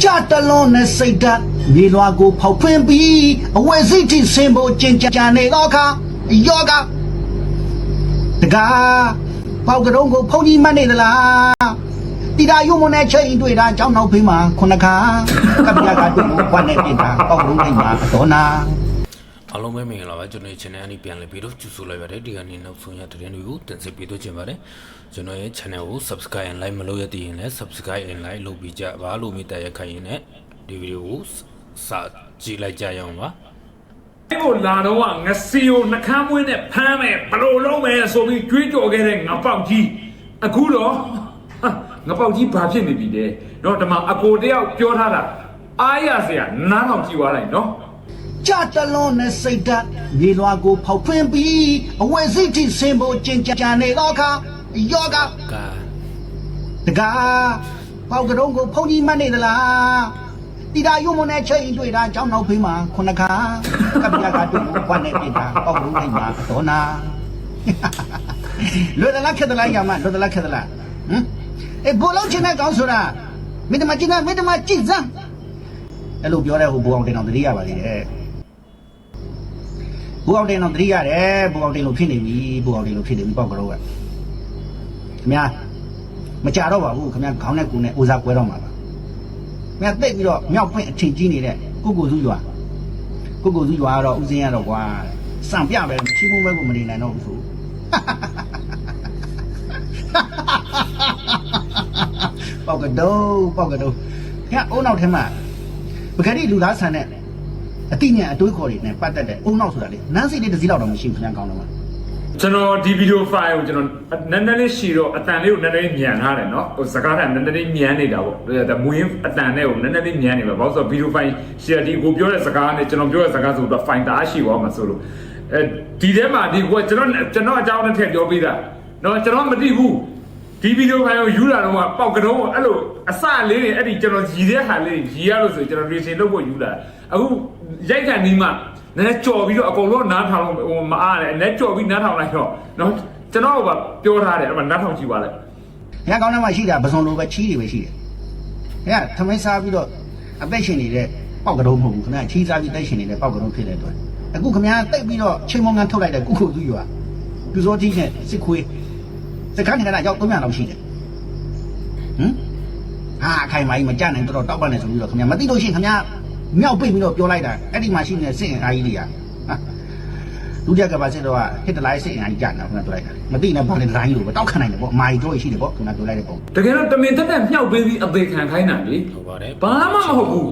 ကြာတလုံးနဲ့စိတ်ဓာတ်မြေလွာကိုဖောက်ဖွင်းပြီးအဝယ်စိတ်ထိဆင်ဖို့ကြင်ကြံနေတော့ခါယောဂတကားပေါက်ကတော့ကိုဖုန်ကြီးမှတ်နေသလားတီတာယုံမနဲ့ချိန်တွေ့တာကြောင်းနောက်ဖေးမှာခုနခါကပ်ပြားကတွေ့ဘွားနဲ့ပြတာပေါက်လုံးလိုက်မှာအတော်နာအားလုံးပဲမင်္ဂလာပါကျွန်တော်ရဲ့ channel အနည်းပြန်လည်ပြီးတော့ကြိုဆိုလိုက်ပါတယ်ဒီကနေ့နောက်ဆုံးရတဲ့သတင်းတွေကိုတင်ဆက်ပေးတော့ချင်ပါတယ်ကျွန်တော်ရဲ့ channel ကို subscribe and like မလုပ်ရသေးရင်လည်း subscribe and like လုပ်ပြီးကြပါလို့မိတ်ရခိုင်ရင်နဲ့ဒီဗီဒီယိုကိုစကြည့်လိုက်ကြရအောင်ပါကိုလာတော့ငစီကိုနှခမ်းမွေးနဲ့ဖမ်းမယ်ဘလို့လုံးမယ်ဆိုပြီးကြွေးကြော်ခဲ့တဲ့ငပေါက်ကြီးအခုတော့ငပေါက်ကြီးဘာဖြစ်နေပြီလဲတော့ဒီမှာအကိုတယောက်ပြောထားတာအားရစရာနားထောင်ကြည့်သွားလိုက်နော်ကြာတလုံးနဲ့စိတ်ဓာတ်မြေလွာကိုဖောက်ဖွင်းပြီးအဝယ်စိတ်ထိဆင်ဖို့ကြင်ကြံနေတော့ခါယောဂတကားပေါက်ကတော့ကိုဖုန်ကြီးမှတ်နေသလားတီတာယုံမနဲ့ချိန်တွေ့တာကြောင်းနောက်ဖေးမှာခုနခါကပ်ပြားကတွေ့ဘွားနဲ့ပြတာပေါက်လုံးလိုက်မှာအတော်နာလွယ်သလားခက်သလားရမလွယ်သလားခက်သလားအေးဘိုးလုံးချင်းတဲ့ကောင်းဆိုတာမင်းတမကျင်းမင်းတမကြည့်စမ်းအဲ့လိုပြောတဲ့ဟိုဘိုးအောင်တင်အောင်တတိရပါလေတဲ့ဘိုးအောင်တင်အောင်တတိရတယ်ဘိုးအောင်တင်လို့ဖြစ်နေပြီဘိုးအောင်တင်လို့ဖြစ်နေပြီပေါက်ကတော့ကခင်ဗျာမကြတော့ပါဘူးခင်ဗျာခေါင်းနဲ့ကိုယ်နဲ့အိုးစားကွဲတော့မှာပါခင်ဗျာတိတ်ပြီးတော့မြောက်ပွင့်အထင်ကြီးနေတဲ့ကိုစုရွာစုရွာကတော့ဦးစင်းရတော့ကွာစံပြပဲချီးမွမ်းပဲကိုမနေနိုင်တော့ဘူးဆိုပေါက်ကတော့ညအုံနောက်ထဲမှာပကတိလူသားဆန်တဲ့အတိညာအတွေးခေါ်တွေနဲ့ပတ်သက်တဲ့အုံနောက်ဆိုတာလေနန်းစိတ်လေးတစ်စီးလောက်တော့မရှိဘူးခင်ဗျာကောင်းတော့မှာကျွန်တော်ဒီဗီဒီယိုဖိုင်ကိုကျွန်တော်နည်းနည်းလေးရှည်တော့အတန်လေးကိုနည်းနည်းလေးမြန်ထားတယ်နော်ဟိုစကားကနည်းနည်းလေးမြန်နေတာပေါ့ဒါမွေးအတန်နဲ့ကိုနည်းနည်းလေးမြန်နေပါဘာလို့ဆိုတော့ဗီဒီယိုဖိုင်ရှယ်ဒီကိုပြောတဲ့စကားနဲ့ကျွန်တော်ပြောတဲ့စကားဆိုတော့ဖိုင်တားရှိသွားမှာဆိုလို့ဒီထဲမှာဒီကိုကျွန်တော်အကြောင်းနဲ့ထည့်ပြောပေးတာနော်ကျွန်တော်မသိဘူးဒီဗီဒီယိုဖိုင်ကိုယူလာတော့ပေါက်ကတော့အဲ့လိုအစလေးတွေအဲ့ဒီကျွန်တော်ရည်တဲ့ဟာလေးရည်ရလို့ဆိုကျွန်တော် reason လုပ်ဖို့ယူလာအခုရိုက်ခံပြီးမှနည်းကြော်ပြီးတော့အကုန်လုံးနားထောင်လို့ဟိုမအားတယ်နည်းကြော်ပြီးနားထောင်လိုက်တော့နော်ကျွန်တော်ကပြောထားတယ်အဲ့မှာနားထောင်ကြည့်ပါလိုက်ညကောင်းထဲမှာရှိတာပစုံလိုပဲချီးတွေပဲရှိတယ်ညသမင်းစားပြီးတော့အသက်ရှင်နေတဲ့ပေါက်ကတော့မဟုတ်ဘူးခင်ဗျာချီးစားပြီးတက်ရှင်နေတဲ့ပေါက်ကတော့ဖြစ်တဲ့အတွက်အခုခင်ဗျာတိတ်ပြီးတော့ချိန်မောင်းကန်ထုတ်လိုက်တဲ့ကုခုသူရွာပြူစောကြီးနဲ့စစ်ခွေးစကားနေတာရောက်300လောက်ရှိတယ်ဟာအခိုင်မာကြီးမကြနိုင်တော့တောက်ပနဲ့ဆိုပြီးတော့ခင်ဗျာမသိလို့ရှိရင်ခင်ဗျာမြောက်ပိတ်ပြီးတော့ပြောလိုက်တာအဲ့ဒီမှာရှိနေတဲ့စစ်အင်အားကြီးတွေကဒုတိယကမ္ဘာစစ်တော့ဟစ်တလိုက်စစ်အင်အားကြီးကြတယ်ခင်ဗျာပြောလိုက်တာမသိနဲ့ဘာလဲဒိုင်းလို့ပဲတောက်ခံနိုင်တယ်ပေါ့အမာကြီးတို့ရှိတယ်ပေါ့ခင်ဗျာပြောလိုက်တဲ့ပုံတကယ်တော့တမင်တက်တက်မြောက်ပေးပြီးအသေးခံခိုင်းတာလေဟုတ်ပါတယ်ဘာမှမဟုတ်ဘူး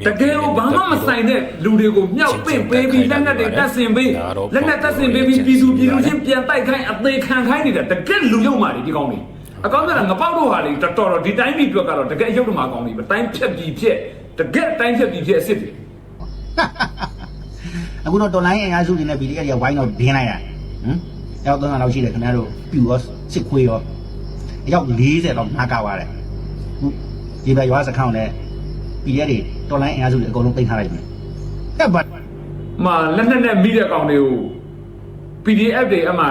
တကယ်တော့ဘာမှမဆိုင်တဲ့လူတွေကိုမြောက်ပင့်ပေးပြီးလက်နက်တွေတက်ဆင်ပေးလက်နက်တက်ဆင်ပေးပြီးပြည်သူချင်းပြန်တိုက်ခိုင်းအသေးခံခိုင်းနေတာတကယ်လူယုံမာတွေဒီကောင်းနေအကောင်းကငပေါက်တို့ဟာလေတော်တော်ဒီတိုင်းပြည်အတွက်ကတော့တကယ်ရုပ်ဓမ္မကောင်းနေပဲတိုင်းဖြက်ပြီးဖြစ်တကယ်တိုင်းဖြက်ပြီးဖြစ်အစ်စ်တွေအခုတော့တော်လိုင်းအင်အားစုတွေနဲ့ PDF တွေကဝိုင်းတော့ဒင်းလိုက်တာရောက်300လောက်ရှိတယ်ခင်ဗျားတို့ပြူရောစစ်ခွေးရောရောက်40လောက်နားကသွားတယ်ဒီဘက်ရွာစခန်းနဲ့ PDF တွေတော်လိုင်းအင်အားစုတွေအကုန်လုံးပိတ်ထားလိုက်ပြီအဲ့ဘာမလက်နဲ့မိတဲ့ကောင်တွေကို PDF တွေအမှ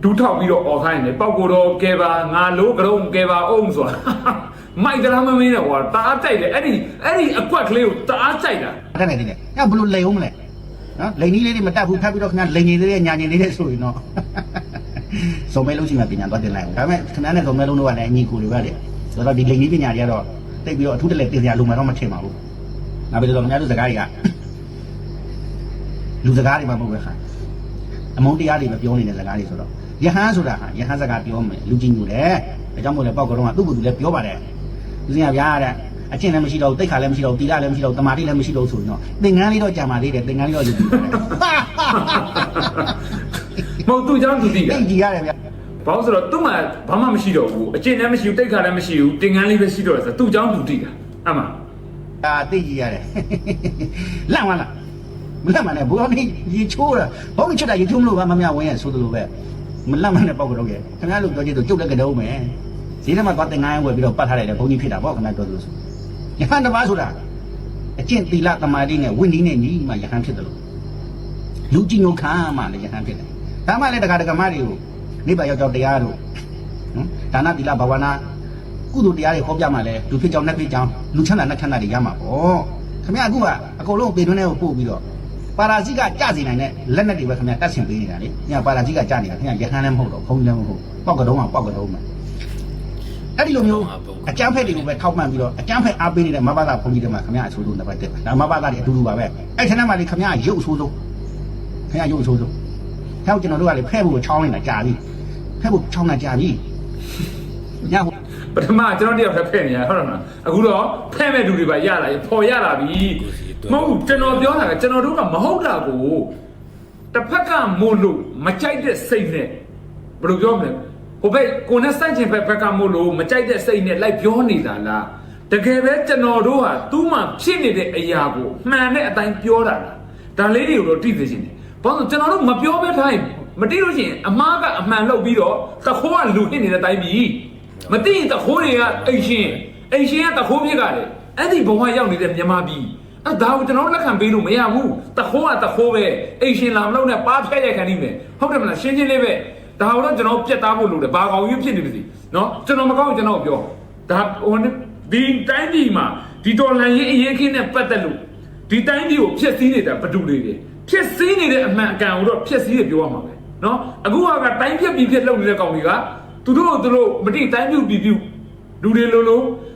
ဒူးထောက်ပြီးတော့អော်ခိုင်းတယ်ပောက်ကိုတော့ကဲပါငါလို့ကြုံကဲပါအောင်ဆိုတာမိုက်တလားမမင်းနဲ့ဟောတအားကြိုက်တယ်အဲ့ဒီအကွက်ကလေးကိုတအားကြိုက်တာအဲ့ဒါနဲ့တည်းညဘလို့လိန်အောင်မလဲနော်လိန်ကြီးလေးတွေမတက်ဘူးဖတ်ပြီးတော့ခင်ဗျာလိန်ကြီးလေးတွေညာညင်လေးတွေဆိုရင်တော့ဇုံမဲလုံးရှိမှပညာသွားတင်လိုက်အောင်ဒါပေမဲ့ခင်ဗျားနဲ့ဇုံမဲလုံးတို့ကလည်းအညီကိုတွေပဲလေဆိုတော့ဒီလိန်ကြီးပညာတွေကတော့တိတ်ပြီးတော့အထူးတလဲတင်စရာလိုမှတော့မထင်ပါဘူးငါပြောတော့ခင်ဗျားတို့စကားတွေကလူစကားတွေမှမဟုတ်ပဲခါအမုန်းတရားတွေပဲပြောနေတဲ့စကားတွေဆိုတော့ယဟန်ဆိုတာဟာယဟန်စကားပြောမယ်လူကြီးညိုတယ်ဒါကြောင့်မို့လဲပေါက်ကတော့ကသူ့ကိုယ်သူလည်းပြောပါတယ်ဦးစင်းကဗျာတဲ့အချင်းလည်းမရှိတော့တိတ်ခါလည်းမရှိတော့တီလာလည်းမရှိတော့တမာတိလည်းမရှိတော့ဆိုရင်တော့သင်္ကန်းလေးတော့ကြာမာသေးတယ်သင်္ကန်းလေးတော့ယူပြီးပါတယ်မဟုတ်သူကြောင့်သူတည်တယ်ကြည်ရတယ်ဗျာဘာလို့ဆိုတော့သူ့မှာဘာမှမရှိတော့ဘူးအချင်းလည်းမရှိဘူးတိတ်ခါလည်းမရှိဘူးသင်္ကန်းလေးပဲရှိတော့တယ်ဆိုသူ့ကြောင့်သူတည်တာအမှသိကြည်ရတယ်လန့်မလားမလန့်မနဲ့ဘုရားနေရေချိုးတာဘောင်းချစ်တာရေချိုးမလို့ပါမမြဝင်းရဆိုသလိုပဲမလန့်မနဲ့ပေါက်ကတော့ခင်ဗျားတို့ပြောချင်တော့ကျုပ်လည်းကတော့မယ်ဈေးထဲမှာသွားတင်ငန်းဝယ်ပြီးတော့ပတ်ထားလိုက်တယ်ဘုန်းကြီးဖြစ်တာပေါ့ခင်ဗျားပြောသလိုဆိုယဟန်တပါးဆိုတာအကျင့်သီလသမာဓိနဲ့ဝိနည်းနဲ့ညီမှယဟန်ဖြစ်တယ်လို့လူကြီးညိုခံမှလည်းယဟန်ဖြစ်တယ်ဒါမှလည်းတက္ကမတွေကိုနိဗ္ဗာန်ရောက်တော့တရားတို့ဒါနသီလဘာဝနာ ကုသိုလ်တရားတွေဟောပြမှလည်းလူဖြစ်ကြောင်းနတ်ဖြစ်ကြောင်းလူချမ်းသာနတ်ချမ်းသာတွေရမှာပေါ့ခင်ဗျာအခုကအကုန်လုံးပေတွင်းထဲကိုပို့ပြီးတော့ပါရာဇိကကြစေနိုင်တဲ့လက်နက်တွေပဲခင်ဗျာတတ်ဆင်ပေးနေတာလေခင်ဗျာပါရာဇိကကြနေတာခင်ဗျာရဟန်းလည်းမဟုတ်တော့ဘုံလည်းမဟုတ်ပေါက်ကတော့မှပေါက်ကတော့မှအဲ့ဒီလိုမျိုးအကျန်းဖက်တွေကိုပဲထောက်မှန်ပြီးတော့အကျန်းဖက်အားပေးနေတဲ့မဘာသာဘုံကြီးတွေမှာခင်ဗျာအဆိုးဆုံးတစ်ပတ်တက်ဒါမဘာသာတွေအတူတူပါပဲအဲ့ထက်မှလေခင်ဗျာရုပ်အဆိုးဆုံးခင်ဗျာရုပ်အဆိုးဆုံးဟဲ့ကျွန်တော်တို့ကလေဖဲ့ဖို့ချောင်းနေတာကြာပြီဖဲ့ဖို့ချောင်းနေတာကြာပြီညဟိုပထမကျွန်တော်တယောက်ဖက်နေရဟုတ်တယ်မလားအခုတော့ဖဲ့မဲ့လူတွေပါရလာပေါ်ရလာပြီမဟုတ်ကျွန်တော်ပြောတာကကျွန်တော်တို့ကမဟုတ်တာကိုတစ်ဖက်ကမို့လို့မကြိုက်တဲ့စိတ်နဲ့ဘယ်လိုပြောမလဲဟိုဘက်ကိုနဲ့စန့်ကျင်ဘက်ကမို့လို့မကြိုက်တဲ့စိတ်နဲ့လိုက်ပြောနေတာလားတကယ်ပဲကျွန်တော်တို့ဟာသူ့မှာဖြစ်နေတဲ့အရာကိုမှန်တဲ့အတိုင်းပြောတာလားဒါလေးတွေကိုတော့သိသိချင်းတယ်ဘာလို့ကျွန်တော်တို့မပြောဘဲထိုင်မသိလို့ရှိရင်အမားကအမှန်လောက်ပြီးတော့တခိုးကလူဟစ်နေတဲ့အတိုင်းပြီမသိရင်တခိုးတွေကအိမ်ရှင်ကတခိုးဖြစ်ကြတယ်အဲ့ဒီဘဝရောက်နေတဲ့မြန်မာပြည်အဲ့ဒါကိုကျွန်တော်လက်ခံပေးလို့မရဘူးတခိုးကတခိုးပဲအိမ်ရှင်လာမလို့နဲ့ပါဖျက်ရိုက်ခံနေမယ်ဟုတ်တယ်မလားရှင်းရှင်းလေးပဲဒါတော့ကျွန်တော်ပြတ်သားဖို့လို့လေဘာကောင်ကြီးဖြစ်နေပါစီနော်ကျွန်တော်မကောင်းကျွန်တော်ပြောဒါဟိုဒီတိုင်းပြည်မှာဒီတော်လှန်ရေးအရေးခင်းနဲ့ပတ်သက်လို့ဒီတိုင်းပြည်ကိုဖျက်ဆီးနေတာဘယ်သူတွေလဲဖျက်ဆီးနေတဲ့အမှန်အကန်ကိုတော့ဖျက်ဆီးရပြောရမှာပဲနော်အခုကတိုင်းပြက်ပြီးဖြစ်လုပ်နေတဲ့ကောင်တွေကသူတို့မတိတိုင်းပြုတ်ပြီးပြုတ်လူတွေလိ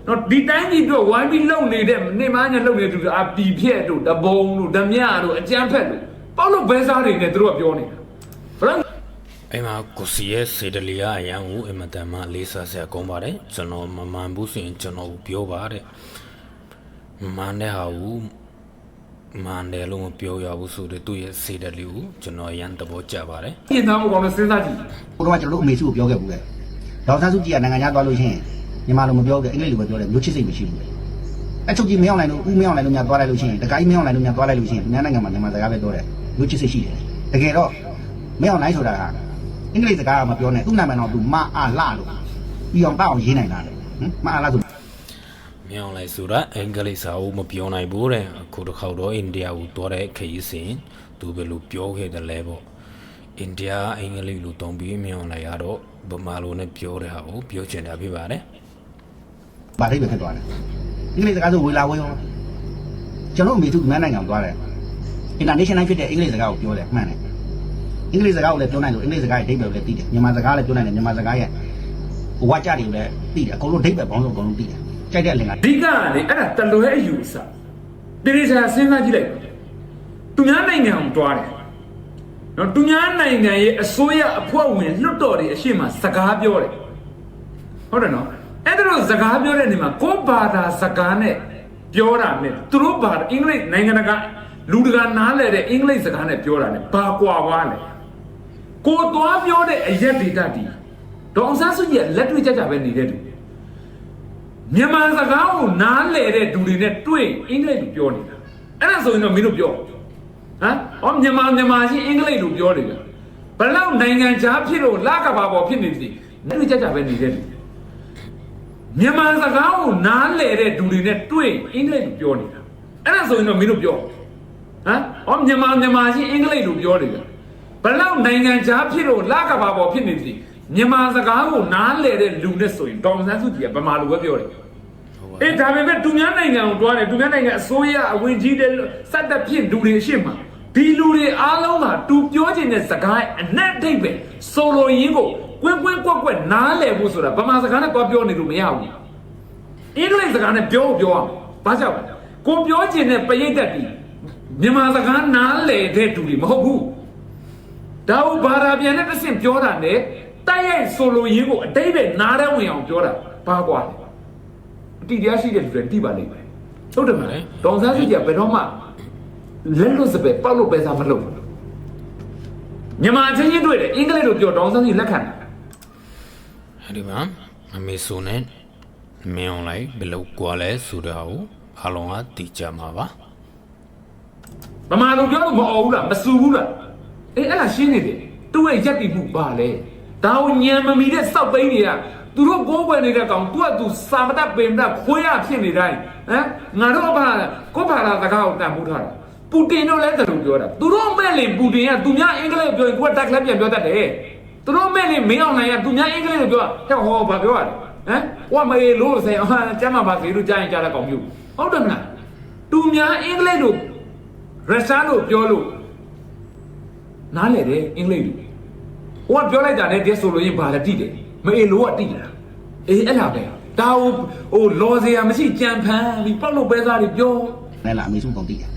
ုနော်ဒီတိုင်းပြည်တို့ဝိုင်းပြီးလုပ်နေတဲ့နေမညာလုပ်နေတဲ့သူတွေပြီးဖြက်တို့တဘုံတို့ဓမြတို့အကြမ်းဖက်တို့ပေါ့လို့ဘဲစားတွေနဲ့သူတို့ကပြောနေတာအဲ့မှာကိုစီရဲ့စေတလီယာအရန်ကိုအမတန်မှလေးစားစရာကောင်းပါတယ်ကျွန်တော်မမှန်ဘူးဆိုရင်ကျွန်တော်ပြောပါတဲ့မမှန်တဲ့ဟာကိုမှန်တယ်လို့မပြောရဘူးဆိုတော့သူ့ရဲ့စေတလီကိုကျွန်တော်အရန်သဘောကျပါတယ်ပြင်သားမှုကောင်းလို့စဉ်းစားကြည့်ဘုရားကျွန်တော်တို့အမေစုကိုပြောခဲ့ဘူးလေဒေါက်တာစုကြည်ကနိုင်ငံခြားသွားလို့ရှိရင်မြန်မာလိုမပြောဘူးအင်္ဂလိပ်လိုပဲပြောတယ်မျိုးချစ်စိတ်မရှိဘူးအချုပ်ကြီးမရောက်နိုင်လို့ဦးမရောက်နိုင်လို့များသွားလိုက်လို့ရှိရင်တကိုင်းမရောက်နိုင်လို့များသွားလိုက်လို့ရှိရင်မြန်မာနိုင်ငံမှာမြန်မာစကားပဲပြောတယ်မျိုးချစ်စိတ်ရှိတယ်တကယ်တော့မရောက်နိုင်ဆိုတာကအင်္ဂလိပ်စကားကမပြောနဲ့သူ့နာမည်တော့သူမအားလှလို့ပြီးအောင်တောက်အောင်ရေးနိုင်တာလေမအားလှဆိုမြောင်းလိုက်ဆိုတာအင်္ဂလိပ်စာကိုမပြောနိုင်ဘူးတဲ့အခုတစ်ခေါက်တော့အိန္ဒိယကိုသွားတဲ့ခရီးစဉ်သူဘယ်လိုပြောခဲ့တယ်လဲပေါ့အိန္ဒိယအင်္ဂလိပ်လိုတုံးပြီးမြောင်းလိုက်ရတော့ဗမာလိုနဲ့ပြောတဲ့ဟာကိုပြောချင်တာဖြစ်ပါတယ်။ဘာလေးပဲဖြစ်သွားတယ်။အင်္ဂလိပ်စကားဆိုဝေလာဝေရောကျွန်တော်အမေသူမြန်မာနိုင်ငံသွားတယ်။ international ဖြစ်တဲ့အင်္ဂလိပ်စကားကိုပြောတယ်မှန်တယ်။အင်္ဂလိပ်စကားကိုလည်းပြောနိုင်လို့အင်္ဂလိပ်စကားရဲ့အဓိပ္ပာယ်ကိုလည်းသိတယ်။မြန်မာစကားလည်းပြောနိုင်တယ်မြန်မာစကားရဲ့ဝါကြတွေကိုလည်းသိတယ်အကုန်လုံးအဓိပ္ပာယ်ပေါင်းစုံအကုန်လုံးသိတယ်။ကြိုက်တဲ့အလင်ကအဓိကကလေအဲ့ဒါတလွဲအယူအဆတိရိစ္ဆာန်စဉ်းစားကြည့်လိုက်သူများနိုင်ငံကိုတွားတယ်နော်သူများနိုင်ငံရဲ့အစိုးရအဖွဲ့ဝင်လွှတ်တော်တွေအရှိမစကားပြောတယ်ဟုတ်တယ်နော်အဲ့ဒါတော့စကားပြောတဲ့နေမှာကိုဘာသာစကားနဲ့ပြောတာနဲ့သူတို့ဘာအင်္ဂလိပ်နိုင်ငံတကာလူတကာနားလည်တဲ့အင်္ဂလိပ်စကားနဲ့ပြောတာနဲ့ဘာကွာွားလဲကိုသွားပြောတဲ့အရက်ဒေတာတီဒေါအောင်ဆန်းစုကြည်လက်တွေ့ကြကြပဲနေတဲ့သူမြန်မာစကားကိုနားလည်တဲ့သူတွေနဲ့တွေ့အင်္ဂလိပ်လိုပြောနေတာအဲ့ဒါဆိုရင်တော့မင်းတို့ပြောဟမ်ဟောမြန်မာချင်းအင်္ဂလိပ်လိုပြောနေတာဘယ်လောက်နိုင်ငံခြားဖြစ်လို့လကဘာပေါ်ဖြစ်နေသည်လက်တွေ့ကြကြပဲနေတဲ့သူမြန်မာစကားကိုနားလည်တဲ့သူတွေနဲ့တွေ့အင်္ဂလိပ်လိုပြောနေတာအဲ့ဒါဆိုရင်တော့မင်းတို့ပြောဟမ်ဟောမြန်မာချင်းအင်္ဂလိပ်လိုပြောနေတာဘယ်လောက်နိုင်ငံခြားဖြစ်လို့လကဘာပေါ်ဖြစ်နေသည်မြန်မာစကားကိုနားလည်တဲ့လူနဲ့ဆိုရင်ဒေါအောင်ဆန်းစုကြည်ကဗမာလိုပဲပြောတယ်အေးဒါပေမဲ့သူများနိုင်ငံကိုတွားတယ်သူများနိုင်ငံအစိုးရအဝင်ကြီးတဲ့စက်တက်ဖြစ်လူတွေအရှိမဒီလူတွေအားလုံးကသူပြောချင်တဲ့စကားအနက်တိတ်ပဲဆိုလိုရင်းကိုကွက်ကွက်နားလည်ဖို့ဆိုတာဗမာစကားနဲ့တွားပြောနေလို့မရဘူးအင်္ဂလိပ်စကားနဲ့ပြောရအောင်ဘာကြောင့်ကိုပြောချင်တဲ့ပရိသတ်တွေမြန်မာစကားနားလည်တဲ့သူတွေမဟုတ်ဘူးဒါကိုဘာသာပြန်တဲ့တစ်ဆင့်ပြောတာနဲ့တိုက်ရိုက်ဆိုလိုရင်းကိုအတိတ်ပဲနားထဲဝင်အောင်ပြောတာဘာကွာလဲအတိတရားရှိတဲ့လူတွေတိပါလိမ့်မယ်ဟုတ်တယ်မလားဒေါန်ဆန်းစုကြည်ဘယ်တော့မှလက်လို့စပယ်ပေါက်လို့ပဲစားမလုပ်ဘူးမြန်မာချင်းချင်းတွေ့တယ်အင်္ဂလိပ်လိုပြောဒေါန်ဆန်းစုကြည်လက်ခံတယ်အဲ့ဒီမှာအမေဆိုနဲ့မင်းအောင်လိုက်ဘယ်လိုကွာလဲဆိုတော့အားလုံးကသိကြမှာပါဗမာလိုပြောလို့မအော်ဘူးလားမစူဘူးလားအေးအဲ့ဒါရှင်းနေတယ်သူ့ရဲ့ရက်တိမှုပါလဲဒါကိုညံမမီတဲ့စောက်သိန်းတွေကသူတို့ကိုးကွယ်နေတဲ့ကောင်သူကသူစာမတတ်ပင်မတတ်ခွေးရဖြစ်နေတိုင်းဟမ်ငါတို့ဘာကိုဘာသာစကားကိုတန်ဖိုးထားတာပူတင်တို့လည်းတလူပြောတာသူတို့မဲ့လင်ပူတင်ကသူများအင်္ဂလိပ်ပြောရင်ကိုကတက်ကလက်ပြန်ပြောတတ်တယ်သူတို့မဲ့လင်မင်းအောင်နိုင်ကသူများအင်္ဂလိပ်လိုပြောဟဲ့ဟောဘာပြောရလဲဟမ် ကွာမေလို့ဆိုင်ဟာကျမ်းမှာပါစေလို့ကြားရင်ကြားတဲ့ကောင်မျိုးဟုတ်တယ်မလားသူများအင်္ဂလိပ်လို့ရုရှားလို့ပြောလို့နားလေတယ်အင်္ဂလိပ်လို့ဟိုကပြောလိုက်တာနဲ့ဒီဆိုလို့ရင်ဘာလဲတိတယ်မေလို့ကတိတာအေးအဲ့ဒါပဲဒါဟိုလော်စရာမရှိကြံဖန်ပြီးပေါက်လို့ပဲသားတွေပြော နဲ့လာအမေစုကုန်တည်တယ်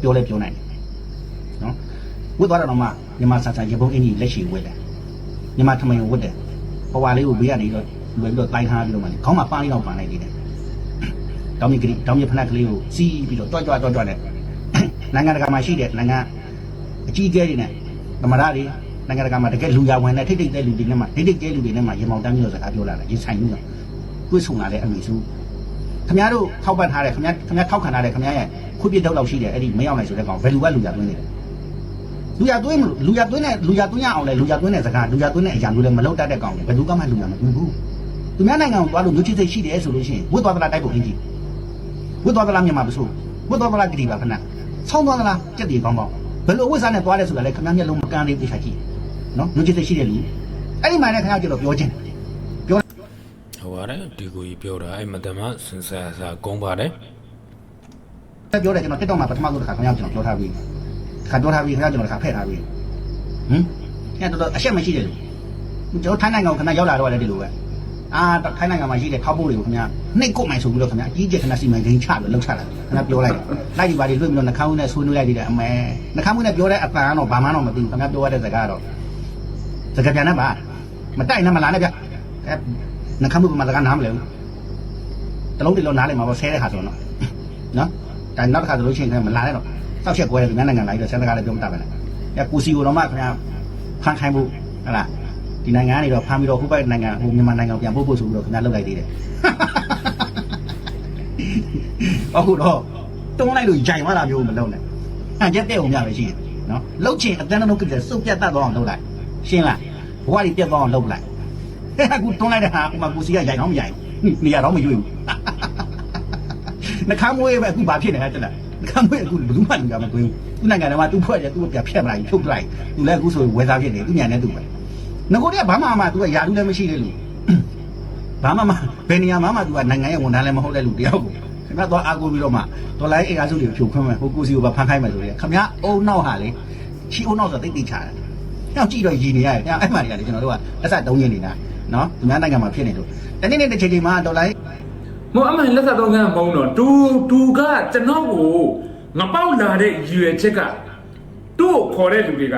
ပြောလဲပြောနိုင်တယ်နော်ဝတ်သွားတော့မှမြန်မာဆန်ဆန်ရေပုံးအင်းကြီးလက်ရှိဝတ်တယ်မြန်မာထမင်းကိုဝတ်တယ်ဘဝလေးကိုဘေးကနေတော့လွယ်ပြီးတော့တိုင်းထားပြီးတော့မှခေါင်းမှာပန်းလေးတော့ပန်းလိုက်သေးတယ်တောင်းမြဖနက်ကလေးကိုစီးပြီးတော့ကြွနဲ့နိုင်ငံတကာမှာရှိတဲ့နိုင်ငံအကြီးအကဲတွေနဲ့သမရတွေနိုင်ငံတကာမှာတကယ်လူရဝင်တဲ့ထိတ်တဲ့လူတွေနဲ့မှထိတ်ကျဲလူတွေနဲ့မှရေမောင်တန်းပြီးတော့စကားပြောလာတယ်ရင်ဆိုင်ပြီးတော့တွေ့ဆုံလာတဲ့အမေစုခင်ဗျားတို့ထောက်ပတ်ထားတယ်ခင်ဗျားထောက်ခံထားတယ်ခင်ဗျားရဲ့ခွပြစ်တော့လောက်ရှိတယ်အဲ့ဒီမရောက်နိုင်ဆိုတဲ့ကောင် value ကလူရသွင်းနေတယ်လူရသွင်းရအောင်လဲလူရသွင်းတဲ့စကားလူရသွင်းတဲ့အရာမျိုးလဲမလောက်တတ်တဲ့ကောင်ဘယ်သူကမှလူရမသွင်းဘူးသူများနိုင်ငံကိုသွားလို့မျိုးချစ်စိတ်ရှိတယ်ဆိုလို့ရှိရင်ဝတ်သွားသလားတိုက်ဖို့အင်းကြီးဝတ်သွားသလားမြန်မာပစိုးဝတ်သွားသလားကြည်ပါခဏဆောင်းသွားသလားကြက်တီကောင်းဘယ်လိုဝတ်စားနဲ့သွားလဲဆိုတာလဲခင်ဗျားမျက်လုံးမကန်းသေးဘူးရှာကြည့်နော်မျိုးချစ်စိတ်ရှိတယ်လူအဲ့ဒီမှာလည်းခင်ဗျားကျတော့ပြောချင်းပြော ဟုတ်ပါတယ်ဒီကိုကြီးပြောတာအဲ့မတမစင်ဆာစာကုန်းပါတယ် ပြောတယ်ကျွန်တော်တက်တော့မှာပထမဆုံးတစ်ခါခင်ဗျားကျွန်တော်ပြောထားပြီးခင်ဗျားကျွန်တော်တစ်ခါဖဲ့ထားပြီးခင်ဗျားတော်အရှက်မရှိတယ်လူကျွန်တော်ထိုင်းနိုင်ငံကိုခင်ဗျားရောက်လာတော့လည်းဒီလိုပဲထိုင်းနိုင်ငံမှာရှိတဲ့ထောက်ပို့တွေကိုခင်ဗျားနှိတ်ကုတ်မှန်ဆိုပြီးတော့ခင်ဗျားအကြီးကျယ်ခင်ဗျားစီမံကိန်းချပြီးလှုပ်ချလာခင်ဗျားပြောလိုက်လိုက်ဒီပါတွေလွှင့်ပြီးတော့နှခမ်းဦးနဲ့ဆွေးနွေးလိုက်သေးတယ်အမဲနှခမ်းဦးနဲ့ပြောတဲ့အပန်ကတော့ဘာမှတော့မသိဘူးခင်ဗျားပြောရတဲ့စကားတော့စကားပြန်နဲ့ပါမတိုက်နဲ့မလာနဲ့ဗျနှခမ်းဦးကမှစကားနားမလဲဘူးတလုံးတလုံးနားလိုက်မှာပေါ့ဆဲတဲ့ခါဆိုတော့နော်ဒါနောက်တစ်ခါဆိုလို့ရှိရင်မလာနဲ့တော့စောက်ချက်ကွဲတယ်မြန်မာနိုင်ငံလာပြီးတော့ဆဲစကားလည်းပြောမတတ်ပါနဲ့ကိုစီကိုတော့မှခင်ဗျားဖန်ခိုင်းဖို့ဟုတ်လားဒီနိုင်ငံကနေတော့ဖမ်းပြီးတော့ခုပိုက်နိုင်ငံဟိုမြန်မာနိုင်ငံပြန်ပို့ဖို့ဆိုပြီးတော့ခင်ဗျားလုပ်လိုက်သေးတယ်အခုတော့တုံးလိုက်လို့ဂျိုင်သွားတာမျိုးမလုပ်နဲ့အန်ချက်တဲ့ုံများပဲရှိတယ်နော်လှုပ်ချင်အတန်းလုံးကိစ္စစုပ်ပြတ်တတ်သွားအောင်လုပ်လိုက်ရှင်းလားဘဝကြီးပြတ်သွားအောင်လုပ်လိုက်အခုတုံးလိုက်တဲ့ဟာကကိုစီကဂျိုင်တော့မဂျိုင်နေရာတော့မရွေးဘူးနှခမ်းမွေးပဲအခုဘာဖြစ်နေလဲတက်လားနှခမ်းမွေးအခုဘယ်သူမှလူရမသွင်းဘူးသူ့နိုင်ငံထဲမှာသူ့ဖွဲ့တယ်သူ့ပြဖြတ်ပလိုက်ဖြုတ်ပလိုက်သူလည်းအခုဆိုဝယ်စားဖြစ်နေသူညံနေသူပဲငကိုတည်းကဘာမှသူကယာလူလည်းမရှိတဲ့လူဘာမှဘယ်နေရာမှာသူကနိုင်ငံရဲ့ဝန်ထမ်းလည်းမဟုတ်တဲ့လူတယောက်ကိုခင်ဗျားသွားအားကိုးပြီးတော့မှဒေါ်လာအိတ်အားစုတွေဖြိုခွင်းမယ်ဟိုကိုစီကိုဖမ်းခိုင်းမယ်ဆိုရင်ခင်ဗျားအုံနောက်ဟာလေချီအုံနောက်ဆိုတိတ်တိတ်ချတယ်ညောင်ကြည့်တော့ရည်နေရတယ်ခင်ဗျားအဲ့မှနေရတယ်ကျွန်တော်တို့ကလက်ဆက်3ရက်နေတာနော်သူများနိုင်ငံမှာဖြစ်နေလို့တနေ့နေ့တစ်ချိန်ချိန်မှာဒေါ်လာမို့အမှန်လက်ဆက်3ခန်းမုံတော့တူကကျွန်တော်ကိုငပောက်လာတဲ့ရွယ်ချက်ကသူ့ကိုခေါ်တဲ့လူတွေ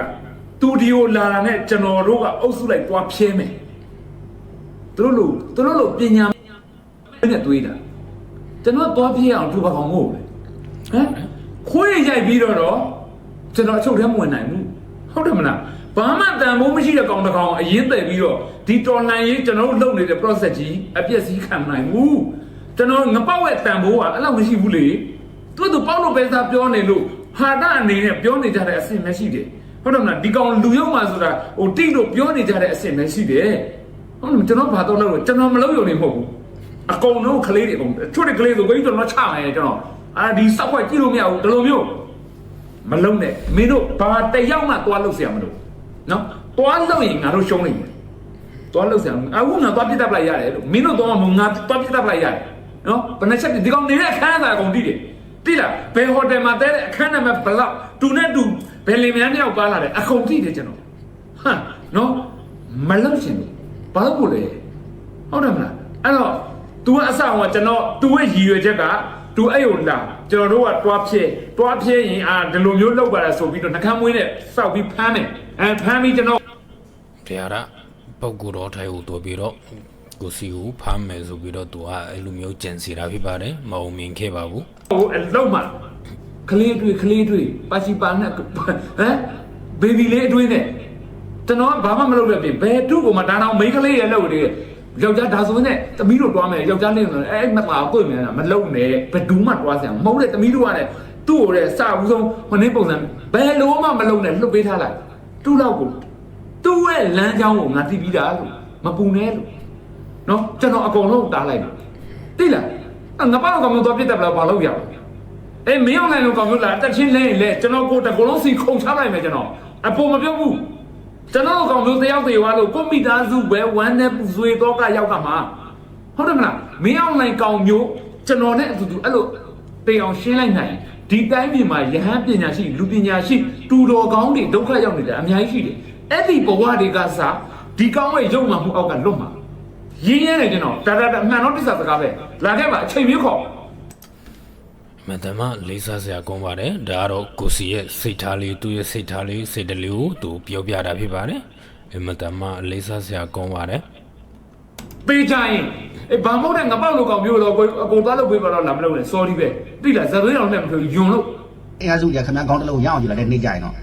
ကသူဒီကိုလာတာနဲ့ကျွန်တော်တို့ကအုပ်စုလိုက်သွားဖြဲမယ်သူတို့လိုပညာနဲ့တွေးတာကျွန်တော်သွားဖြဲအောင်သူ့ဘာကောင်မို့လဲဟမ်ခွေးရိုက်ပြီးတော့ကျွန်တော်အချုပ်ထဲမဝင်နိုင်ဘူးဟုတ်တယ်မလားဘာမှတန်ဖိုးမရှိတဲ့ကောင်တစ်ကောင်အရင်တည်ပြီးတော့ဒီတော်လန်ရေးကျွန်တော်တို့လုပ်နေတဲ့ process ကြီးအပြည့်စည်းခံနိုင်ဘူးကျွန်တော်ငပောက်ရဲ့တန်ဖိုးကအဲ့လောက်မရှိဘူးလေသူပေါက်လို့ပဲစားပြောနေလို့ဟာတာအနေနဲ့ပြောနေကြတဲ့အဆင့်မရှိတယ်ဟုတ်တယ်မလားဒီကောင်လူရုံမှဆိုတာဟိုတိလို့ပြောနေကြတဲ့အဆင့်မရှိတယ်ဟုတ်တယ်ကျွန်တော်ဘာတော့လုပ်လို့ကျွန်တော်မလုပ်ရုံနဲ့မဟုတ်ဘူးအကုန်လုံးကလေးတွေအကုန်ချွတ်တဲ့ကလေးဆိုကိုကြီးကျွန်တော်ချလိုက်တယ်ကျွန်တော်ဒီစောက်ခွက်ကြည့်လို့မရဘူးဒီလိုမျိုးမလုံးနဲ့မင်းတို့ဘာတယောက်မှသွားလို့ဆရာမလို့နော်သွားလို့ရင်ငါတို့ရှုံးနေတယ်သွားလို့ဆရာအခုငါသွားပြစ်တတ်လိုက်ရတယ်လို့မင်းတို့တော့ငါသွားပြစ်တတ်လိုက်ရတယ်နော်ဘယ်နှချက်ဒီကောင်နေတဲ့အခန်းအသာအကုန်တိတယ်တိလားဘယ်ဟိုတယ်မှာတဲတဲ့အခန်းနံပါတ်ဘယ်လောက်တူနဲ့တူဘယ်လင်မယားတယောက်ပါလာတယ်အကုန်တိတယ်ကျွန်တော်ဟမ်နော်မလုပ်ချင်ဘူးဘာလို့ကိုလဲဟုတ်တယ်မလားအဲ့တော့ तू ကအဆောက်ကကျွန်တော် तू ရဲ့ရည်ရွယ်ချက်က तू အဲ့ကိုလာကျွန်တော်တို့ကတွားဖြဲရင်ဒီလိုမျိုးလောက်ပါလားဆိုပြီးတော့နှကမ်းမွေးနဲ့စောက်ပြီးဖမ်းမယ်ဖမ်းပြီးကျွန်တော်တရားရပုတ်ကိုတော့ထိုင်ကိုတော်ပြီးတော့ကိုစီကိုဖမ်းမယ်ဆိုပြီးတော့ तू ကအဲ့လိုမျိုးကြံစီတာဖြစ်ပါတယ်မအောင်မြင်ခဲ့ပါဘူးဟိုအလုံးမှာကလေးတွေပါစီပါနဲ့ဟမ်ဘေဘီလေးအတွေးနဲ့ကျွန်တော်ဘာမှမလုပ်တဲ့ပြင်ဘယ်သူ့ကိုမှဒါတော့မိန်းကလေးရဲ့လုပ်တယ်ယောက်ျားဒါဆိုရင်သမီးတို့တွားမယ်ယောက်ျားလေးအဲ့မပါကိုယ်မြန်တာမလုံနဲ့ဘယ်သူမှတွားစရာမဟုတ်တဲ့သမီးတို့ကလည်းသူ့ကိုလည်းစဦးဆုံးဟိုနေ့ပုံစံဘယ်လိုမှမလုံနဲ့လှုပ်ပေးထားလိုက်သူ့လောက်ကိုသူ့ရဲ့လမ်းကြောင်းကိုငါသိပြီးသားလို့မပူနဲ့လို့နော်ကျွန်တော်အကုန်လုံးတားလိုက်တယ်သိလားငါပေါ့ကောင်မျိုးတော့ပြစ်တယ်ဘယ်ဘာလို့ရအေးမင်းအောင်နိုင်လို့ကောင်မျိုးလာတက်ချင်းလဲလဲကျွန်တော်ကိုတကူလုံးစီခုံချလိုက်မယ်ကျွန်တော်အပေါ်မပြောဘူးကျွန်တော်ကောင်မျိုးတယောက်သေးွားလို့ကိုမိသားစုပဲဝမ်းနဲ့ပူဆွေတော့ကရောက်ကမှာဟ ဟုတ်တယ်မလားမင်းအောင်လိုင်းကောင်မျိုးကျွန်တော်နဲ့အတူတူအဲ့လိုတေအောင်ရှင်းလိုက်နိုင်ဒီတိုင်းပြည်မှာယဟန်ပညာရှိလူပညာရှိတူတော်ကောင်းတွေဒုက္ခရောက်နေတယ်အများကြီးရှိတယ်အဲ့ဒီဘဝတွေကစားဒီကောင်းရဲ့ရုံမှမှုအောက်ကလွတ်မှာရင်းရဲတယ်ကျွန်တော်ဒါအမှန်တော့တစ္ဆာစကားပဲလာခဲ့ပါအချိန်မျိုးခေါ်မတမလေးစားစရာကောင်းပါတယ်ဒါကတော့ကိုစီရဲ့စိတ်ထားလေးသူ့ရဲ့စိတ်ထားလေးစိတ်တလေးကိုသူပြောပြတာဖြစ်ပါတယ်မတမလေးစားစရာကောင်းပါတယ်ပေးကြရင်ဘာမဟုတ်တဲ့ငပောက်လိုကောင်မျိုးတော့ကိုအကုန်သွားလို့ပေးပါတော့လာမလုပ်နဲ့ sorry ပဲတိလာဇသွေးတော်နဲ့မပြောယွန်လို့အင်အားစုရခင်ဗျားကောင်းတလုံးရအောင်ယူလာတဲ့နေ့ကြရင်တော့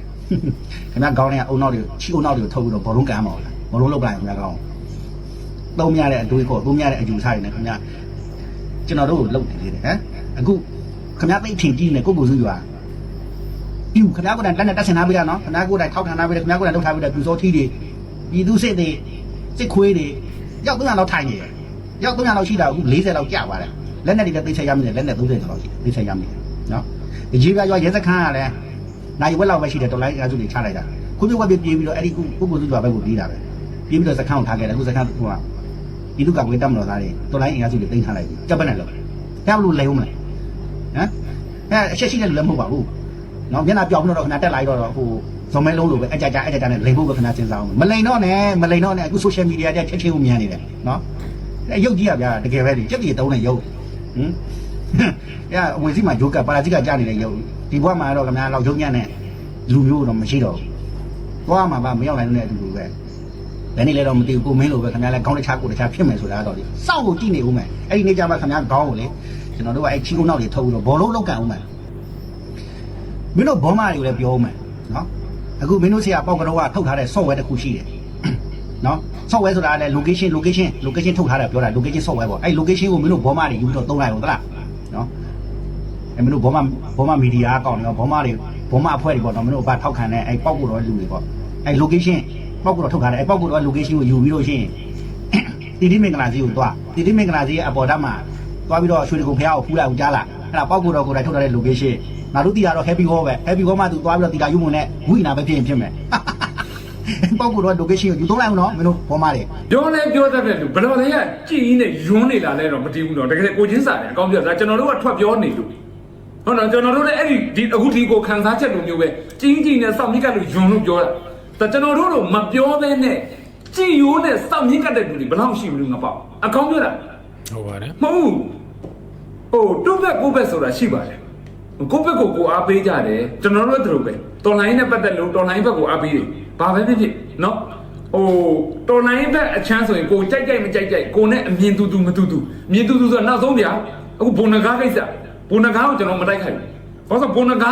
ခင်ဗျားကောင်းတဲ့အုံနောက်တွေချီအုံနောက်တွေကိုထုတ်ပြီးတော့ဘောလုံးကမ်းပါဦးလားဘောလုံးလောက်ကြရင်ခင်ဗျားကောင်းသုံးရတဲ့အတွေးခေါ်သုံးရတဲ့အယူဆတွေနဲ့ခင်ဗျားကျွန်တော်တို့ကိုလုပ်နေသေးတယ်ဟမ်အခုခင်ဗျားသိထင်ကြည့်နေကိုကိုစုရွာပြူခင်ဗျားကိုယ်တိုင်လက်နဲ့တက်ဆင်ထားပေးတာနော်ခင်ဗျားကိုယ်တိုင်ထောက်ခံထားပေးတယ်ခင်ဗျားကိုယ်တိုင်လုပ်ထားပေးတယ်ပြူစောထီးတွေပြည်သူစစ်တွေစစ်ခွေးတွေရောက်300လောက်ထိုင်နေတယ်ရောက်300လောက်ရှိတာအခု40လောက်ကြာသွားတယ်လက်နဲ့တွေလည်းသိချရမ်းနေတယ်လက်နဲ့30လောက်ရှိတယ်သိချရမ်းနေတယ်နော်ဒီကြီးပြရွာရဲစခန်းကလည်းနိုင်ဝက်လောက်ပဲရှိတယ်တော်လိုင်းအကားစုတွေချလိုက်တာခုပြဝက်ပြေးပြီးတော့အဲ့ဒီကိုကိုစုရွာဘက်ကိုပြေးတာပဲပြေးပြီးတော့စခန်းကိုထားခဲ့တယ်အခုစခန်းကပြည်သူ့ကဝေးတက်မလို့သားတွေတော်လိုင်းအကားစုတွေတင်ထားလိုက်ပြီကြက်ပက်နဲ့လို့အဲ့ဘလို့လဲဦးမလဲဟမ်အဲ့အချက်ရှိတဲ့လူလည်းမဟုတ်ပါဘူးနော်မျက်နှာပြောင်းပြီးတော့ခဏတက်လိုက်တော့ဟိုဇုံမဲလုံးလိုပဲအကြကြနဲ့လိန်ဖို့ပဲခဏစဉ်းစားအောင်မလိန်တော့နဲ့အခု social media တဲ့ချက်ချင်းကိုမြန်နေတယ်နော်အဲ့ရုပ်ကြီးကဗျာတကယ်ပဲဒီစက်တီတုံးတဲ့ရုပ်ဟင်အဲ့အဝေစီမှာယိုကပါရာဇီကကြားနေတဲ့ရုပ်ဒီဘဝမှာတော့ခင်ဗျားလောက်ရုပ်ညံ့တဲ့လူမျိုးတော့မရှိတော့ဘူးသွားမှာပါမရောက်နိုင်တဲ့အတူတူပဲဘယ်နည်းလဲတော့မသိဘူးကိုမင်းလိုပဲခင်ဗျားလည်းခေါင်းတစ်ခြားကိုတစ်ခြားဖြစ်မယ်ဆိုတာတော့ဒီစောင့်ကိုကြည့်နေဦးမယ်အဲ့ဒီနေ့ကျမှခင်ဗျားခေါင်းကိုလေကျွန်တော်တို့ကအဲ့ချီကုန်းနောက်တွေထုတ်ပြီးတော့ဘောလုံးလောက်ကန်ဦးမယ်မင်းတို့ဘောမတွေကိုလည်းပြောဦးမယ်နော်အခုမင်းတို့ဆရာပေါက်ကတော့ထုတ်ထားတဲ့ software တစ်ခုရှိတယ်နော် software ဆိုတာလည်း location ထုတ်ထားတယ်ပြောတာ location software ပေါ့အဲ့ location ကိုမင်းတို့ဘောမတွေယူပြီးတော့သုံးလိုက်အောင်သလားနော်အဲ့မင်းတို့ဘောမ media အကောင့်တွေဘောမအဖွဲ့တွေပေါ့နော်မင်းတို့ဘာထောက်ခံတဲ့အဲ့ပေါက်ကတော့လူတွေပေါ့အဲ့ location ပေါက်ကတော့ထုတ်ထားတယ်အဲ့ပေါက်ကတော့ location ကိုယူပြီးလို့ရှိရင်တီတီမင်္ဂလာစီကိုသွားတီတီမင်္ဂလာစီရဲ့အပေါ်ဓာတ်မှာသွားပြီးတော့ရွှေတကုံဖျားကိုဖူးလိုက်အောင်ကြားလာအဲ့ဒါပေါက်ကတော့ကိုယ်တိုင်ထုတ်ထားတဲ့ location ငါတို့တီတာတော့ happy hall ပဲ happy hall မှာသူသွားပြီးတော့တီတာယူမုံနဲ့ဝိနာပဲဖြစ်မယ်ပေါက်ကတော့ location ကိုယူသုံးလိုက်အောင်နော်မင်းတို့ဘောမတွေပြောတတ်တယ်လူဘယ်လိုလဲကြည်ကြီးနဲ့ယွန်းနေတာလဲတော့မတည်ဘူးနော်တကယ်ကိုချင်းစားတယ်အကောင်းပြောဒါကျွန်တော်တို့ကထွက်ပြောနေလို့ဟုတ်တော့ကျွန်တော်တို့လည်းအဲ့ဒီအခုဒီကိုခံစားချက်လိုမျိုးပဲကြီးနဲ့စောင့်မြစ်ကလို့ယွန်းလို့ပြောတာဒါကျွန်တော်တို့တော့မပြောဘဲနဲ့ကြည်ရိုးနဲ့စောင့်မြစ်ကတဲ့လူတွေဘယ်လောက်ရှိမလို့ငါပေါ့အကောင်းပြောတာဟုတ်ပါတယ်မဟုတ်ဟိုတုတ်ဘက်ကိုဘက်ဆိုတာရှိပါတယ်ကိုဘက်ကိုအားပေးကြတယ်ကျွန်တော်တို့တို့ပဲတော်လိုင်းနဲ့ပတ်သက်လို့တော်လိုင်းဘက်ကိုအားပေးတယ်ဘာပဲဖြစ်နော်ဟိုတော်လိုင်းဘက်အချမ်းဆိုရင်ကိုကြိုက်မကြိုက်ကိုနဲ့အမြင်တူမတူမြင်တူဆိုတော့နောက်ဆုံးဗျာအခုဘုံနဂါကိစ္စဘုံနဂါကိုကျွန်တော်မတိုက်ခိုက်ဘူးဘာလို့ဘုံနဂါ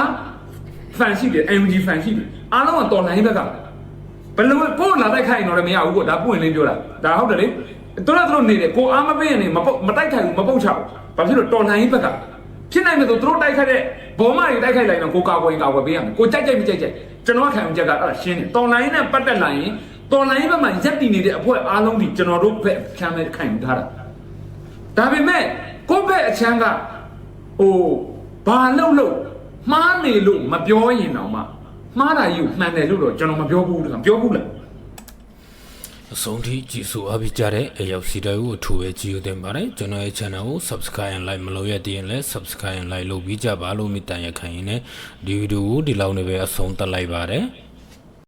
ဖန်ရှိတယ် MG ဖန်ရှိတယ်အားလုံးကတော်လိုင်းဘက်ကဘယ်လိုကိုလာတိုက်ခိုက်ရင်တော့မရဘူးကိုဒါပွင့်လင်းပြောတာဒါဟုတ်တယ်လေတို့နေတယ်ကိုအားမပေးရင်မတိုက်ခိုက်ဘူးမပုတ်ချဘူးဘာဖြစ်လို့တော်လိုင်းဘက်ကဖြစ်နိုင်မယ်ဆိုတို့တိုက်ခိုက်တဲ့ဘောမတွေတိုက်ခိုက်လိုက်တော့ကိုကာကွယ်ပေးရမယ်ကိုကြိုက်မကြိုက်ကျွန်တော်ခံယူချက်ကအဲ့ဒါရှင်းတယ်တော်လိုင်းနဲ့ပတ်သက်လာရင်တော်လိုင်းဘက်မှာရက်တည်နေတဲ့အဖွဲ့အားလုံးဒီကျွန်တော်တို့ဘက်ချမ်းမဲ့ခံယူထားတာဒါပေမဲ့ကိုယ့်ဘက်အချမ်းကဟိုဘာလို့မှားနေလို့မပြောရင်တော့မှမှားတာကြီးကိုမှန်တယ်လို့တော့ကျွန်တော်မပြောဘူးတခါပြောဘူးလားအဆုံးထိကြည့်ဆိုအားပေးကြတဲ့အရောက်စီတိုင်းကိုအထူးပဲကြည့်ရတဲ့ပါတယ်ကျွန်တော်ရဲ့ channel ကို subscribe and like မလုပ်ရသေးရင်လည်း subscribe and like လုပ်ပြီးကြပါလို့မိတန်ရခိုင်ရင်လည်းဒီဗီဒီယိုကိုဒီလောက်နဲ့ပဲအဆုံးသတ်လိုက်ပါတယ်